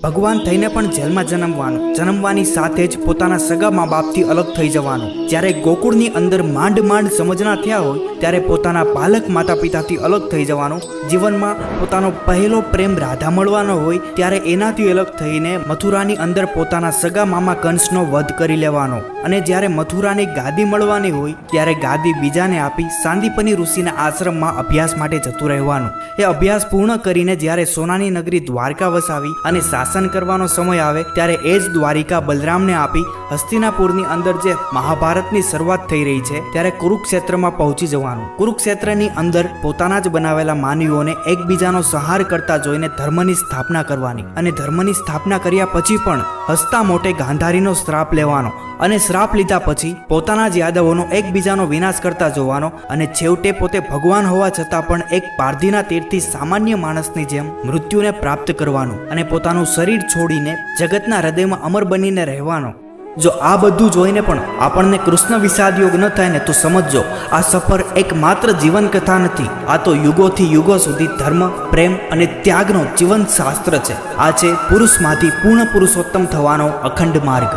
ભગવાન થઈને પણ જેલમાં જન્મવાની સાથે જ પોતાના સગા મા બાપથી અલગ થઈ જવાનું. જ્યારે ગોકુળની અંદર માંડ સમજના થયા હોય ત્યારે પોતાના પાલક માતા પિતાથી અલગ થઈ જવાનું. જીવનમાં પોતાનો પહેલો પ્રેમ રાધા મળવાનો હોય ત્યારે એનાથી અલગ થઈને મથુરાની અંદર પોતાના સગા મામા કંસનો વધ કરી લેવાનો. અને જ્યારે મથુરાની ગાદી મળવાની હોય ત્યારે ગાદી બીજાને આપી સાંદીપની ઋષિના આશ્રમમાં અભ્યાસ માટે જતું રહેવાનું. એ અભ્યાસ પૂર્ણ કરીને જ્યારે સોનાની નગરી દ્વારકા વસાવી અને શાસન કરવાનો સમય આવે ત્યારે એ જ દ્વારિકા બલરામને આપી હસ્તિનાપુરની અંદર જે મહાભારતની શરૂઆત થઈ રહી છે ત્યારે કુરુક્ષેત્રમાં પહોંચી જવાનું. કુરુક્ષેત્રની અંદર પોતાના જ બનાવેલા માનવીઓને એકબીજાનો સંહાર કરતા જોઈને ધર્મની સ્થાપના કરવાની. અને ધર્મની સ્થાપના કર્યા પછી પણ હસતા મોટે ગાંધારીનો શ્રાપ લેવાનો. અને શ્રાપ લીધા પછી પોતાના જ યાદવોનો એકબીજાનો વિનાશ કરતા જોવાનો. અને છેવટે પોતે ભગવાન હોવા છતાં પણ એક પારધીના તીરથી સામાન્ય માણસની જેમ મૃત્યુને પ્રાપ્ત કરવાનું. અને પોતાનું શરીર છોડીને જગતના હૃદયમાં અમર બનીને રહેવાનો. જો આ બધું જોઈને પણ આપણને કૃષ્ણ વિષાદ યોગ ન થાય ને તો સમજજો, આ સફર એક માત્ર જીવન કથા નથી. આ તો યુગોથી યુગો સુધી ધર્મ, પ્રેમ અને ત્યાગનો જીવંત શાસ્ત્ર છે. આ છે પુરુષમાંથી પૂર્ણ પુરુષોત્તમ થવાનો અખંડ માર્ગ.